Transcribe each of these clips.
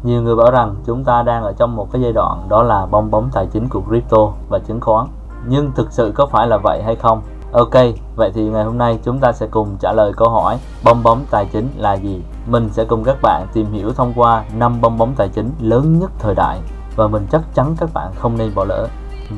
Nhiều người bảo rằng chúng ta đang ở trong một cái giai đoạn đó là bong bóng tài chính của crypto và chứng khoán. Nhưng thực sự có phải là vậy hay không? Ok, vậy thì ngày hôm nay chúng ta sẽ cùng trả lời câu hỏi bong bóng tài chính là gì. Mình sẽ cùng các bạn tìm hiểu thông qua 5 bong bóng tài chính lớn nhất thời đại và mình chắc chắn các bạn không nên bỏ lỡ.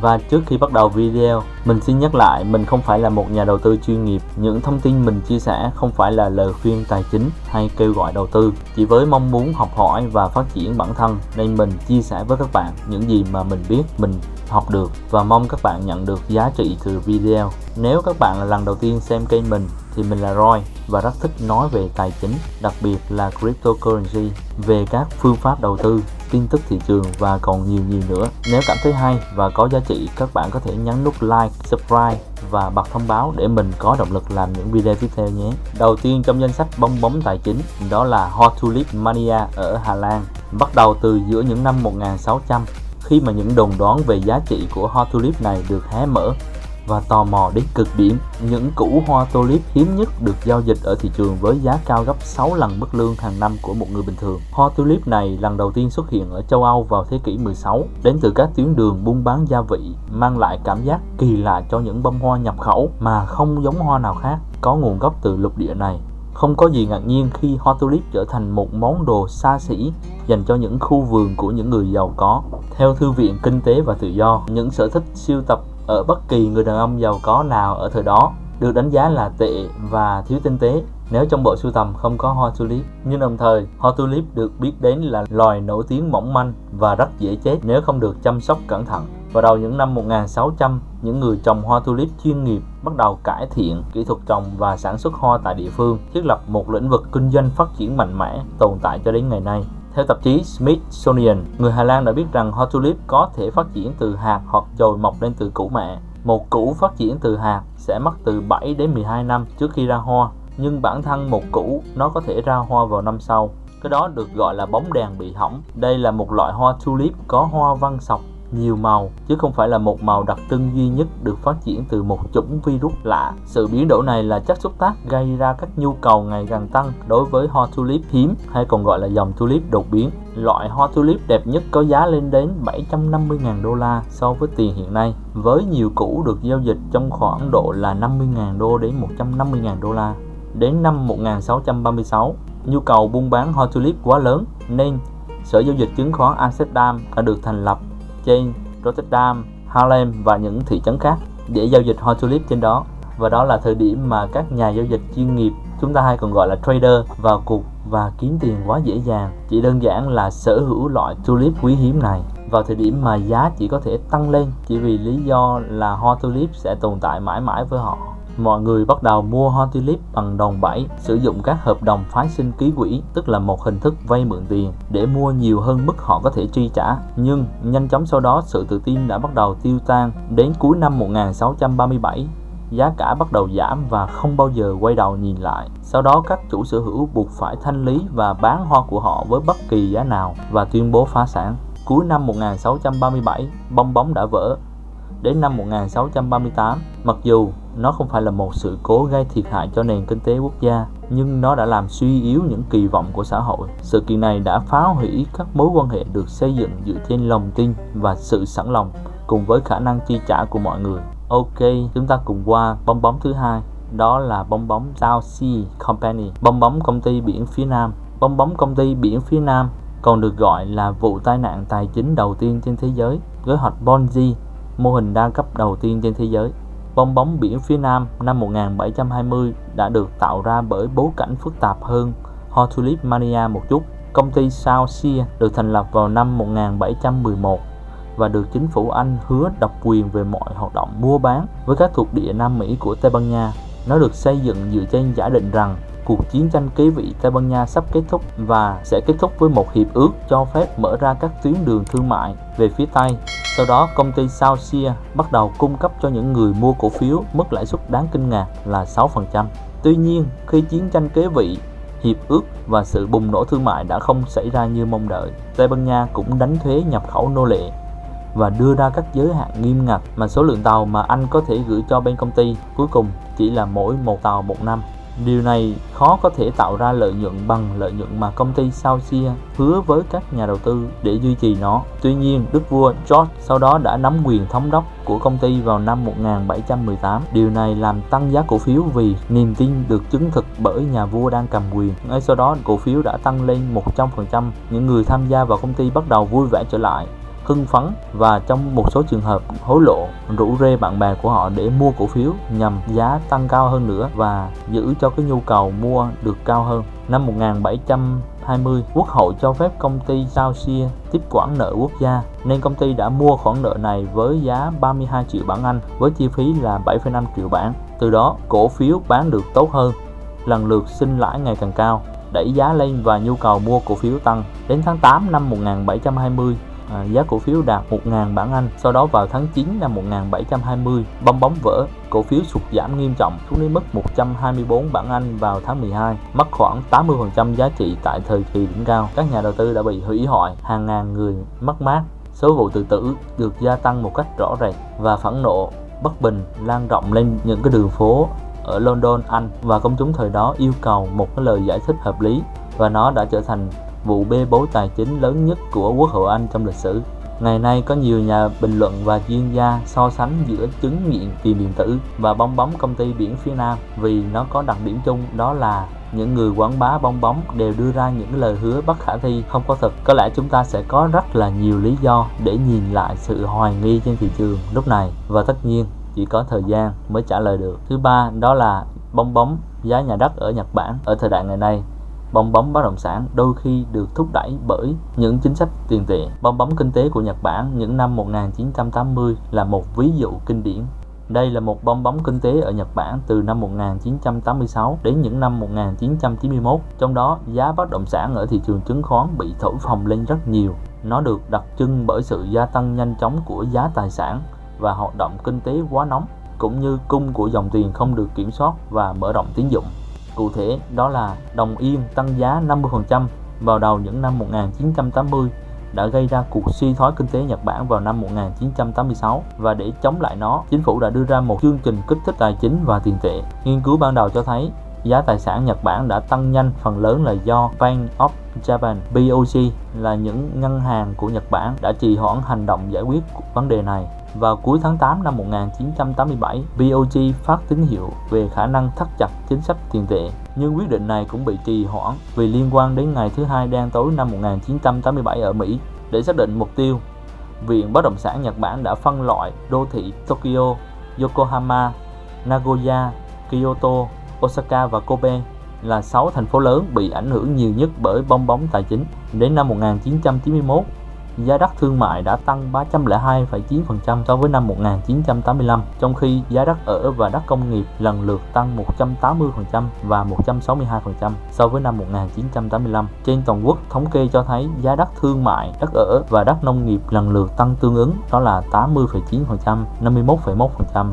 Và trước khi bắt đầu video, mình xin nhắc lại mình không phải là một nhà đầu tư chuyên nghiệp. Những thông tin mình chia sẻ không phải là lời khuyên tài chính hay kêu gọi đầu tư. Chỉ với mong muốn học hỏi và phát triển bản thân nên mình chia sẻ với các bạn những gì mà mình biết, mình học được và mong các bạn nhận được giá trị từ video. Nếu các bạn là lần đầu tiên xem kênh mình thì mình là Roy và rất thích nói về tài chính, đặc biệt là cryptocurrency, về các phương pháp đầu tư, tin tức thị trường và còn nhiều nữa. Nếu cảm thấy hay và có giá trị, các bạn có thể nhấn nút like, subscribe và bật thông báo để mình có động lực làm những video tiếp theo nhé. Đầu tiên trong danh sách bong bóng tài chính đó là Hot Tulip Mania ở Hà Lan. Bắt đầu từ giữa những năm 1600, khi mà những đồn đoán về giá trị của hoa tulip này được hé mở và tò mò đến cực điểm. Những củ hoa tulip hiếm nhất được giao dịch ở thị trường với giá cao gấp 6 lần mức lương hàng năm của một người bình thường. Hoa tulip này lần đầu tiên xuất hiện ở châu Âu vào thế kỷ 16, đến từ các tuyến đường buôn bán gia vị, mang lại cảm giác kỳ lạ cho những bông hoa nhập khẩu mà không giống hoa nào khác có nguồn gốc từ lục địa này. Không có gì ngạc nhiên khi hoa tulip trở thành một món đồ xa xỉ dành cho những khu vườn của những người giàu có. Theo Thư viện Kinh tế và Tự do, những sở thích sưu tập ở bất kỳ người đàn ông giàu có nào ở thời đó được đánh giá là tệ và thiếu tinh tế nếu trong bộ sưu tầm không có hoa tulip. Nhưng đồng thời, hoa tulip được biết đến là loài nổi tiếng mỏng manh và rất dễ chết nếu không được chăm sóc cẩn thận. Vào đầu những năm 1600, những người trồng hoa tulip chuyên nghiệp bắt đầu cải thiện kỹ thuật trồng và sản xuất hoa tại địa phương, thiết lập một lĩnh vực kinh doanh phát triển mạnh mẽ tồn tại cho đến ngày nay. Theo tạp chí Smithsonian, người Hà Lan đã biết rằng hoa tulip có thể phát triển từ hạt hoặc chồi mọc lên từ củ mẹ. Một củ phát triển từ hạt sẽ mất từ 7 đến 12 năm trước khi ra hoa, nhưng bản thân một củ nó có thể ra hoa vào năm sau. Cái đó được gọi là bóng đèn bị hỏng. Đây là một loại hoa tulip có hoa văn sọc, nhiều màu, chứ không phải là một màu đặc trưng duy nhất được phát triển từ một chủng virus lạ. Sự biến đổi này là chất xúc tác gây ra các nhu cầu ngày càng tăng đối với hoa tulip hiếm, hay còn gọi là dòng tulip đột biến. Loại hoa tulip đẹp nhất có giá lên đến 750.000 đô la so với tiền hiện nay, với nhiều củ được giao dịch trong khoảng độ là 50.000 đô đến 150.000 đô la. Đến năm 1636, nhu cầu buôn bán hoa tulip quá lớn nên Sở Giao dịch Chứng khoán Amsterdam đã được thành lập trên Rotterdam, Haarlem và những thị trấn khác để giao dịch hoa tulip trên đó. Và đó là thời điểm mà các nhà giao dịch chuyên nghiệp, chúng ta hay còn gọi là trader, vào cuộc và kiếm tiền quá dễ dàng, chỉ đơn giản là sở hữu loại tulip quý hiếm này vào thời điểm mà giá chỉ có thể tăng lên, chỉ vì lý do là hoa tulip sẽ tồn tại mãi mãi với họ. Mọi người bắt đầu mua hoa tulip bằng đòn bẩy, sử dụng các hợp đồng phái sinh ký quỹ, tức là một hình thức vay mượn tiền, để mua nhiều hơn mức họ có thể chi trả. Nhưng nhanh chóng sau đó, sự tự tin đã bắt đầu tiêu tan. Đến cuối năm 1637, giá cả bắt đầu giảm và không bao giờ quay đầu nhìn lại. Sau đó các chủ sở hữu buộc phải thanh lý và bán hoa của họ với bất kỳ giá nào và tuyên bố phá sản. Cuối năm 1637, bong bóng đã vỡ. Đến năm 1638, mặc dù nó không phải là một sự cố gây thiệt hại cho nền kinh tế quốc gia, nhưng nó đã làm suy yếu những kỳ vọng của xã hội. Sự kiện này đã phá hủy các mối quan hệ được xây dựng dựa trên lòng tin và sự sẵn lòng cùng với khả năng chi trả của mọi người. Ok, chúng ta cùng qua bong bóng thứ hai, đó là bong bóng South Sea Company, bong bóng công ty biển phía Nam. Bong bóng công ty biển phía Nam còn được gọi là vụ tai nạn tài chính đầu tiên trên thế giới, kế hoạch Ponzi, mô hình đa cấp đầu tiên trên thế giới. Bong bóng biển phía Nam năm 1720 đã được tạo ra bởi bối cảnh phức tạp hơn Hoa Tulip Mania một chút. Công ty South Sea được thành lập vào năm 1711 và được chính phủ Anh hứa độc quyền về mọi hoạt động mua bán với các thuộc địa Nam Mỹ của Tây Ban Nha. Nó được xây dựng dựa trên giả định rằng cuộc chiến tranh kế vị Tây Ban Nha sắp kết thúc và sẽ kết thúc với một hiệp ước cho phép mở ra các tuyến đường thương mại về phía Tây. Sau đó, công ty South Sea bắt đầu cung cấp cho những người mua cổ phiếu mức lãi suất đáng kinh ngạc là 6%. Tuy nhiên, khi chiến tranh kế vị, hiệp ước và sự bùng nổ thương mại đã không xảy ra như mong đợi, Tây Ban Nha cũng đánh thuế nhập khẩu nô lệ và đưa ra các giới hạn nghiêm ngặt mà số lượng tàu mà Anh có thể gửi cho bên công ty cuối cùng chỉ là mỗi một tàu một năm. Điều này khó có thể tạo ra lợi nhuận bằng lợi nhuận mà công ty Saucia hứa với các nhà đầu tư để duy trì nó. Tuy nhiên, đức vua George sau đó đã nắm quyền thống đốc của công ty vào năm 1718. Điều này làm tăng giá cổ phiếu vì niềm tin được chứng thực bởi nhà vua đang cầm quyền. Ngay sau đó, cổ phiếu đã tăng lên 100%. Những người tham gia vào công ty bắt đầu vui vẻ trở lại, hưng phấn và trong một số trường hợp hối lộ, rủ rê bạn bè của họ để mua cổ phiếu nhằm giá tăng cao hơn nữa và giữ cho cái nhu cầu mua được cao hơn. Năm 1720, Quốc hội cho phép công ty Saucia tiếp quản nợ quốc gia, nên công ty đã mua khoản nợ này với giá 32 triệu bảng Anh với chi phí là 7,5 triệu bảng. Từ đó, cổ phiếu bán được tốt hơn, lần lượt sinh lãi ngày càng cao, đẩy giá lên và nhu cầu mua cổ phiếu tăng. Đến tháng 8 năm 1720, giá cổ phiếu đạt 1.000 bảng Anh. Sau đó vào tháng 9 năm 1720, bong bóng vỡ, cổ phiếu sụt giảm nghiêm trọng xuống đến mức 124 bảng Anh vào tháng 12, mất khoảng 80% giá trị tại thời kỳ đỉnh cao. Các nhà đầu tư đã bị hủy hoại, hàng ngàn người mất mát. Số vụ tự tử được gia tăng một cách rõ rệt và phẫn nộ bất bình lan rộng lên những cái đường phố ở London, Anh, và công chúng thời đó yêu cầu một cái lời giải thích hợp lý, và nó đã trở thành vụ bê bối tài chính lớn nhất của Quốc hội Anh trong lịch sử. Ngày nay có nhiều nhà bình luận và chuyên gia so sánh giữa chứng nghiện tiền điện tử và bong bóng công ty biển phía Nam vì nó có đặc điểm chung, đó là những người quảng bá bong bóng đều đưa ra những lời hứa bất khả thi, không có thật. Có lẽ chúng ta sẽ có rất là nhiều lý do để nhìn lại sự hoài nghi trên thị trường lúc này, và tất nhiên chỉ có thời gian mới trả lời được. Thứ ba, đó là bong bóng giá nhà đất ở Nhật Bản. Ở thời đại ngày nay, bong bóng bất động sản đôi khi được thúc đẩy bởi những chính sách tiền tệ. Bong bóng kinh tế của Nhật Bản những năm 1980 là một ví dụ kinh điển. Đây là một bong bóng kinh tế ở Nhật Bản từ năm 1986 đến những năm 1991. Trong đó, giá bất động sản ở thị trường chứng khoán bị thổi phồng lên rất nhiều. Nó được đặc trưng bởi sự gia tăng nhanh chóng của giá tài sản và hoạt động kinh tế quá nóng, cũng như cung của dòng tiền không được kiểm soát và mở rộng tín dụng. Cụ thể, đó là đồng yên tăng giá 50% vào đầu những năm 1980 đã gây ra cuộc suy thoái kinh tế Nhật Bản vào năm 1986, và để chống lại nó, chính phủ đã đưa ra một chương trình kích thích tài chính và tiền tệ. Nghiên cứu ban đầu cho thấy giá tài sản Nhật Bản đã tăng nhanh, phần lớn là do Bank of Japan, BOJ là những ngân hàng của Nhật Bản đã trì hoãn hành động giải quyết vấn đề này. Vào cuối tháng 8 năm 1987, BOJ phát tín hiệu về khả năng thắt chặt chính sách tiền tệ, nhưng quyết định này cũng bị trì hoãn vì liên quan đến ngày thứ Hai đen tối năm 1987 ở Mỹ. Để xác định mục tiêu, Viện Bất động sản Nhật Bản đã phân loại đô thị Tokyo, Yokohama, Nagoya, Kyoto, Osaka và Kobe là 6 thành phố lớn bị ảnh hưởng nhiều nhất bởi bong bóng tài chính. Đến năm 1991, giá đất thương mại đã tăng 302,9% so với năm 1985, trong khi giá đất ở và đất công nghiệp lần lượt tăng 180% và 162% so với năm 1985. Trên toàn quốc, thống kê cho thấy giá đất thương mại, đất ở và đất nông nghiệp lần lượt tăng tương ứng, đó là 80,9%, 51,1%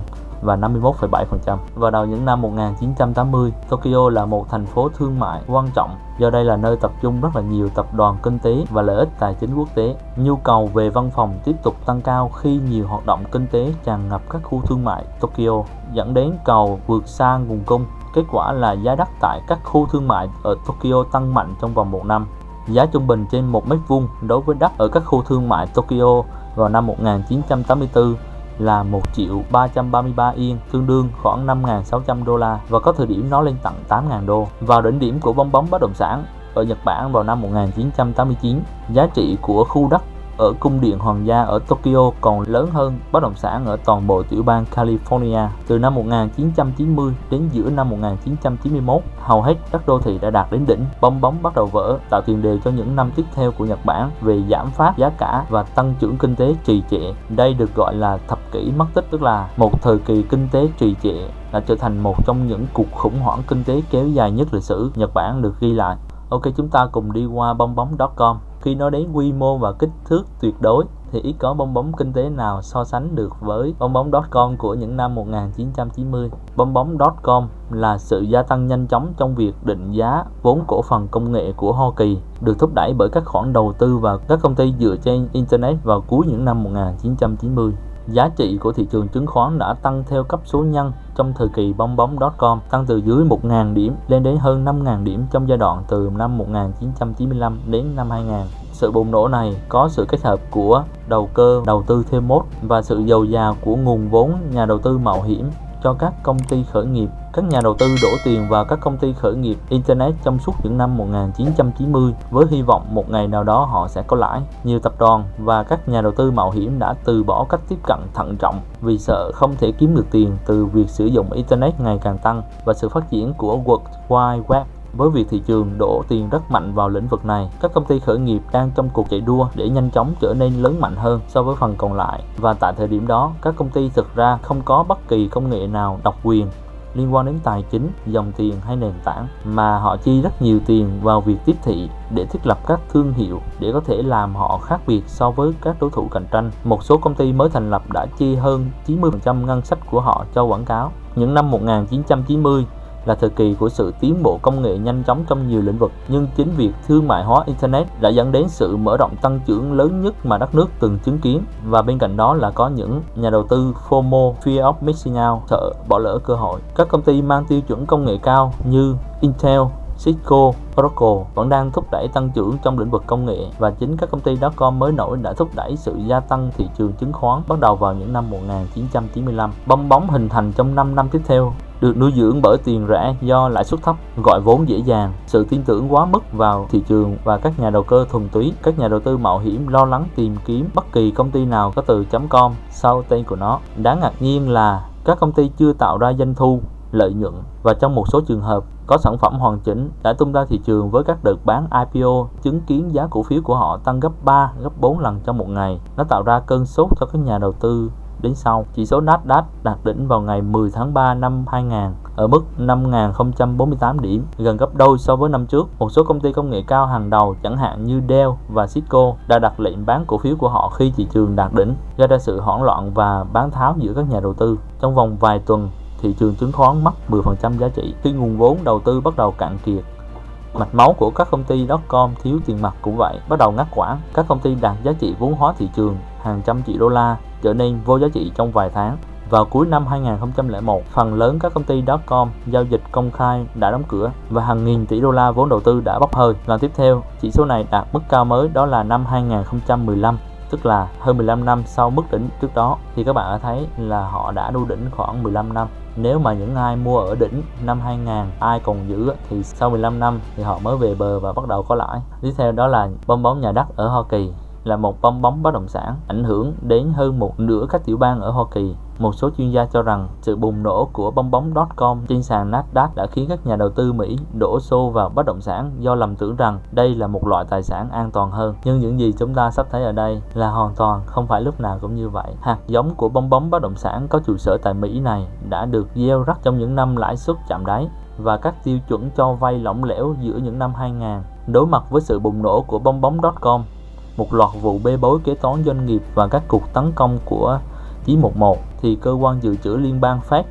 và 51,7%. Vào đầu những năm 1980, Tokyo là một thành phố thương mại quan trọng do đây là nơi tập trung rất là nhiều tập đoàn kinh tế và lợi ích tài chính quốc tế. Nhu cầu về văn phòng tiếp tục tăng cao khi nhiều hoạt động kinh tế tràn ngập các khu thương mại Tokyo, dẫn đến cầu vượt xa nguồn cung. Kết quả là giá đất tại các khu thương mại ở Tokyo tăng mạnh trong vòng 1 năm. Giá trung bình trên 1 mét vuông đối với đất ở các khu thương mại Tokyo vào năm 1984 là 1.333 yên, tương đương khoảng 5.600 đô la, và có thời điểm nó lên tận 8.000 đô. Vào đỉnh điểm của bong bóng bất động sản ở Nhật Bản vào năm 1989, giá trị của khu đất ở cung điện hoàng gia ở Tokyo còn lớn hơn bất động sản ở toàn bộ tiểu bang California. Từ năm 1990 đến giữa năm 1991, hầu hết các đô thị đã đạt đến đỉnh. Bong bóng bắt đầu vỡ, tạo tiền đề cho những năm tiếp theo của Nhật Bản về giảm phát giá cả và tăng trưởng kinh tế trì trệ. Đây được gọi là thập kỷ mất tích, tức là một thời kỳ kinh tế trì trệ đã trở thành một trong những cuộc khủng hoảng kinh tế kéo dài nhất lịch sử Nhật Bản được ghi lại. Ok, chúng ta cùng đi qua bong bóng.com. Khi nói đến quy mô và kích thước tuyệt đối thì ít có bong bóng kinh tế nào so sánh được với bong bóng.com của những năm 1990. Bong bóng.com là sự gia tăng nhanh chóng trong việc định giá vốn cổ phần công nghệ của Hoa Kỳ, được thúc đẩy bởi các khoản đầu tư vào các công ty dựa trên Internet vào cuối những năm 1990. Giá trị của thị trường chứng khoán đã tăng theo cấp số nhân trong thời kỳ bong bóng.com, tăng từ dưới 1.000 điểm lên đến hơn 5.000 điểm trong giai đoạn từ năm 1995 đến năm 2000. Sự bùng nổ này có sự kết hợp của đầu cơ, đầu tư thêm mốt và sự dồi dào của nguồn vốn nhà đầu tư mạo hiểm cho các công ty khởi nghiệp. Các nhà đầu tư đổ tiền vào các công ty khởi nghiệp Internet trong suốt những năm 1990 với hy vọng một ngày nào đó họ sẽ có lãi. Nhiều tập đoàn và các nhà đầu tư mạo hiểm đã từ bỏ cách tiếp cận thận trọng vì sợ không thể kiếm được tiền từ việc sử dụng Internet ngày càng tăng và sự phát triển của World Wide Web. Với việc thị trường đổ tiền rất mạnh vào lĩnh vực này, các công ty khởi nghiệp đang trong cuộc chạy đua để nhanh chóng trở nên lớn mạnh hơn so với phần còn lại. Và tại thời điểm đó, các công ty thực ra không có bất kỳ công nghệ nào độc quyền liên quan đến tài chính, dòng tiền hay nền tảng, mà họ chi rất nhiều tiền vào việc tiếp thị để thiết lập các thương hiệu để có thể làm họ khác biệt so với các đối thủ cạnh tranh. Một số công ty mới thành lập đã chi hơn 90% ngân sách của họ cho quảng cáo. Những năm 1990 là thời kỳ của sự tiến bộ công nghệ nhanh chóng trong nhiều lĩnh vực, nhưng chính việc thương mại hóa Internet đã dẫn đến sự mở rộng tăng trưởng lớn nhất mà đất nước từng chứng kiến. Và bên cạnh đó là có những nhà đầu tư FOMO, Fear of Missing Out, sợ bỏ lỡ cơ hội. Các công ty mang tiêu chuẩn công nghệ cao như Intel, Cisco, Oracle vẫn đang thúc đẩy tăng trưởng trong lĩnh vực công nghệ, và chính các công ty .com mới nổi đã thúc đẩy sự gia tăng thị trường chứng khoán bắt đầu vào những năm 1995. Bong bóng hình thành trong 5 năm tiếp theo được nuôi dưỡng bởi tiền rẻ do lãi suất thấp, gọi vốn dễ dàng, sự tin tưởng quá mức vào thị trường và các nhà đầu cơ thuần túy. Các nhà đầu tư mạo hiểm lo lắng tìm kiếm bất kỳ công ty nào có từ .com sau tên của nó. Đáng ngạc nhiên là các công ty chưa tạo ra doanh thu, lợi nhuận và trong một số trường hợp có sản phẩm hoàn chỉnh đã tung ra thị trường với các đợt bán IPO, chứng kiến giá cổ phiếu của họ tăng gấp 3, gấp 4 lần trong một ngày. Nó tạo ra cơn sốt cho các nhà đầu tư đến sau. Chỉ số Nasdaq đạt đỉnh vào ngày 10 tháng 3 năm 2000 ở mức 5.048 điểm, gần gấp đôi so với năm trước. Một số công ty công nghệ cao hàng đầu chẳng hạn như Dell và Cisco đã đặt lệnh bán cổ phiếu của họ khi thị trường đạt đỉnh, gây ra sự hoảng loạn và bán tháo giữa các nhà đầu tư. Trong vòng vài tuần, thị trường chứng khoán mất 10% giá trị khi nguồn vốn đầu tư bắt đầu cạn kiệt. Mạch máu của các công ty .com thiếu tiền mặt cũng vậy, bắt đầu ngắt quãng. Các công ty đạt giá trị vốn hóa thị trường hàng trăm triệu đô la trở nên vô giá trị trong vài tháng. Vào cuối năm 2001, phần lớn các công ty .com giao dịch công khai đã đóng cửa và hàng nghìn tỷ đô la vốn đầu tư đã bốc hơi. Lần tiếp theo, chỉ số này đạt mức cao mới, đó là năm 2015, tức là hơn 15 năm sau mức đỉnh trước đó. Thì các bạn đã thấy là họ đã đu đỉnh khoảng 15 năm. Nếu mà những ai mua ở đỉnh năm 2000 ai còn giữ thì sau 15 năm thì họ mới về bờ và bắt đầu có lãi. Tiếp theo đó là bong bóng nhà đất ở Hoa Kỳ, là một bong bóng bất động sản ảnh hưởng đến hơn một nửa các tiểu bang ở Hoa Kỳ. Một số chuyên gia cho rằng sự bùng nổ của bong bóng.com trên sàn Nasdaq đã khiến các nhà đầu tư Mỹ đổ xô vào bất động sản do lầm tưởng rằng đây là một loại tài sản an toàn hơn. Nhưng những gì chúng ta sắp thấy ở đây là hoàn toàn không phải lúc nào cũng như vậy. Hạt giống của bong bóng bất động sản có trụ sở tại Mỹ này đã được gieo rắc trong những năm lãi suất chạm đáy và các tiêu chuẩn cho vay lỏng lẻo giữa những năm 2000. Đối mặt với sự bùng nổ của bong bóng.com, một loạt vụ bê bối kế toán doanh nghiệp và các cuộc tấn công của 911, thì cơ quan dự trữ liên bang Fed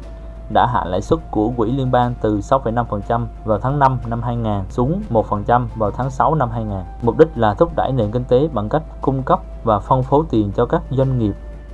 đã hạ lãi suất của quỹ liên bang từ 6,5% vào tháng 5 năm 2000 xuống 1% vào tháng 6 năm 2000. Mục đích là thúc đẩy nền kinh tế bằng cách cung cấp và phân phối tiền cho các doanh nghiệp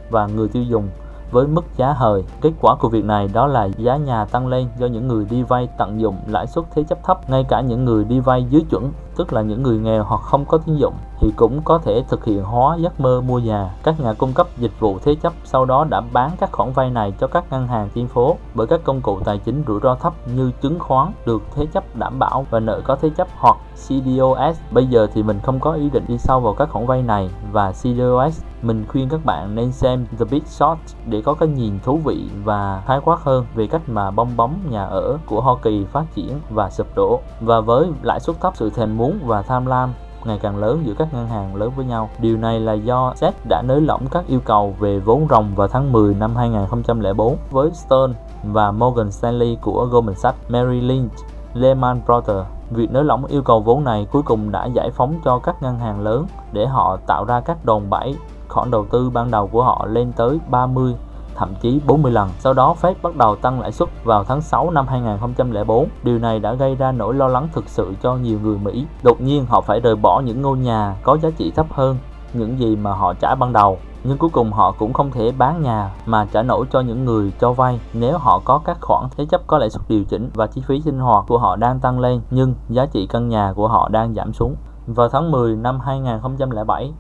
và người tiêu dùng với mức giá hời. Kết quả của việc này đó là giá nhà tăng lên do những người đi vay tận dụng lãi suất thế chấp thấp. Ngay cả những người đi vay dưới chuẩn, tức là những người nghèo hoặc không có tín dụng, thì cũng có thể thực hiện hóa giấc mơ mua nhà. Các nhà cung cấp dịch vụ thế chấp sau đó đã bán các khoản vay này cho các ngân hàng trên phố bởi các công cụ tài chính rủi ro thấp như chứng khoán được thế chấp đảm bảo và nợ có thế chấp hoặc CDOS. Bây giờ thì mình không có ý định đi sâu vào các khoản vay này và CDOS. Mình khuyên các bạn nên xem The Big Short để có cái nhìn thú vị và khái quát hơn về cách mà bong bóng nhà ở của Hoa Kỳ phát triển và sụp đổ. Và với lãi suất thấp, sự thèm muốn và tham lam ngày càng lớn giữa các ngân hàng lớn với nhau. Điều này là do Fed đã nới lỏng các yêu cầu về vốn ròng vào tháng 10 năm 2004 với Stern và Morgan Stanley của Goldman Sachs, Merrill Lynch, Lehman Brothers. Việc nới lỏng yêu cầu vốn này cuối cùng đã giải phóng cho các ngân hàng lớn để họ tạo ra các đòn bẩy khoản đầu tư ban đầu của họ lên tới 30, thậm chí 40 lần. Sau đó Fed bắt đầu tăng lãi suất vào tháng 6 năm 2004. Điều này đã gây ra nỗi lo lắng thực sự cho nhiều người Mỹ. Đột nhiên họ phải rời bỏ những ngôi nhà có giá trị thấp hơn những gì mà họ trả ban đầu Nhưng cuối cùng họ cũng không thể bán nhà mà trả nổi cho những người cho vay nếu họ có các khoản thế chấp có lãi suất điều chỉnh và chi phí sinh hoạt của họ đang tăng lên nhưng giá trị căn nhà của họ đang giảm xuống. Vào tháng 10 năm 2007,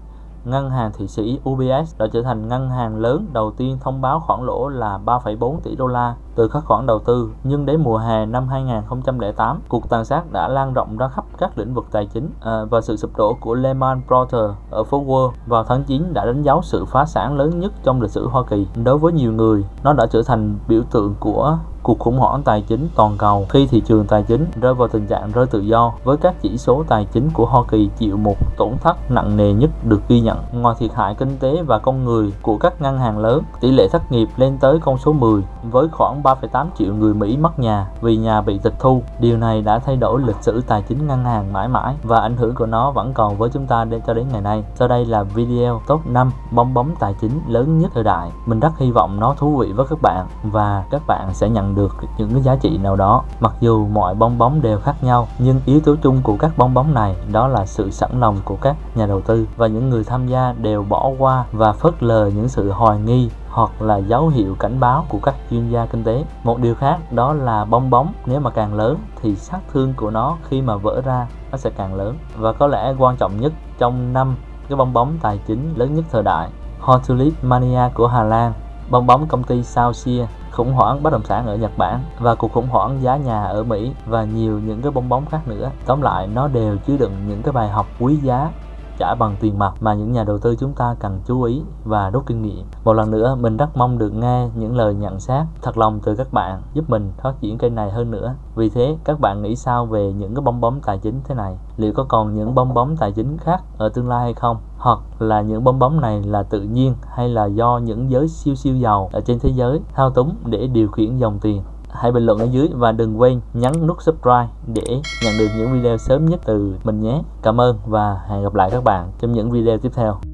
ngân hàng Thụy Sĩ UBS đã trở thành ngân hàng lớn đầu tiên thông báo khoản lỗ là 3,4 tỷ đô la từ các khoản đầu tư. Nhưng đến mùa hè năm 2008, cuộc tàn sát đã lan rộng ra khắp các lĩnh vực tài chính và sự sụp đổ của Lehman Brothers ở phố Wall vào tháng 9 đã đánh dấu sự phá sản lớn nhất trong lịch sử Hoa Kỳ. Đối với nhiều người, nó đã trở thành biểu tượng của cuộc khủng hoảng tài chính toàn cầu khi thị trường tài chính rơi vào tình trạng rơi tự do, với các chỉ số tài chính của Hoa Kỳ chịu một tổn thất nặng nề nhất được ghi nhận. Ngoài thiệt hại kinh tế và con người của các ngân hàng lớn, tỷ lệ thất nghiệp lên tới con số 10 với khoảng 3,8 triệu người Mỹ mất nhà vì nhà bị tịch thu. Điều này đã thay đổi lịch sử tài chính ngân hàng mãi mãi và ảnh hưởng của nó vẫn còn với chúng ta cho đến ngày nay. Sau đây là video top 5 bong bóng tài chính lớn nhất thời đại. Mình rất hy vọng nó thú vị với các bạn và các bạn sẽ nhận được những cái giá trị nào đó. Mặc dù mọi bong bóng đều khác nhau, nhưng yếu tố chung của các bong bóng này đó là sự sẵn lòng của các nhà đầu tư, và những người tham gia đều bỏ qua và phớt lờ những sự hoài nghi hoặc là dấu hiệu cảnh báo của các chuyên gia kinh tế. Một điều khác đó là bong bóng nếu mà càng lớn thì sát thương của nó khi mà vỡ ra nó sẽ càng lớn. Và có lẽ quan trọng nhất trong 5 cái bong bóng tài chính lớn nhất thời đại: Hortulip Mania của Hà Lan, bong bóng công ty Sausia, khủng hoảng bất động sản ở Nhật Bản và cuộc khủng hoảng giá nhà ở Mỹ, và nhiều những cái bong bóng khác nữa. Tóm lại, nó đều chứa đựng những cái bài học quý giá trả bằng tiền mặt mà những nhà đầu tư chúng ta cần chú ý và rút kinh nghiệm. Một lần nữa, mình rất mong được nghe những lời nhận xét thật lòng từ các bạn giúp mình phát triển kênh này hơn nữa. Vì thế, các bạn nghĩ sao về những cái bong bóng tài chính thế này? Liệu có còn những bong bóng tài chính khác ở tương lai hay không? Hoặc là những bong bóng này là tự nhiên hay là do những giới siêu giàu ở trên thế giới thao túng để điều khiển dòng tiền? Hãy bình luận ở dưới và đừng quên nhấn nút subscribe để nhận được những video sớm nhất từ mình nhé. Cảm ơn và hẹn gặp lại các bạn trong những video tiếp theo.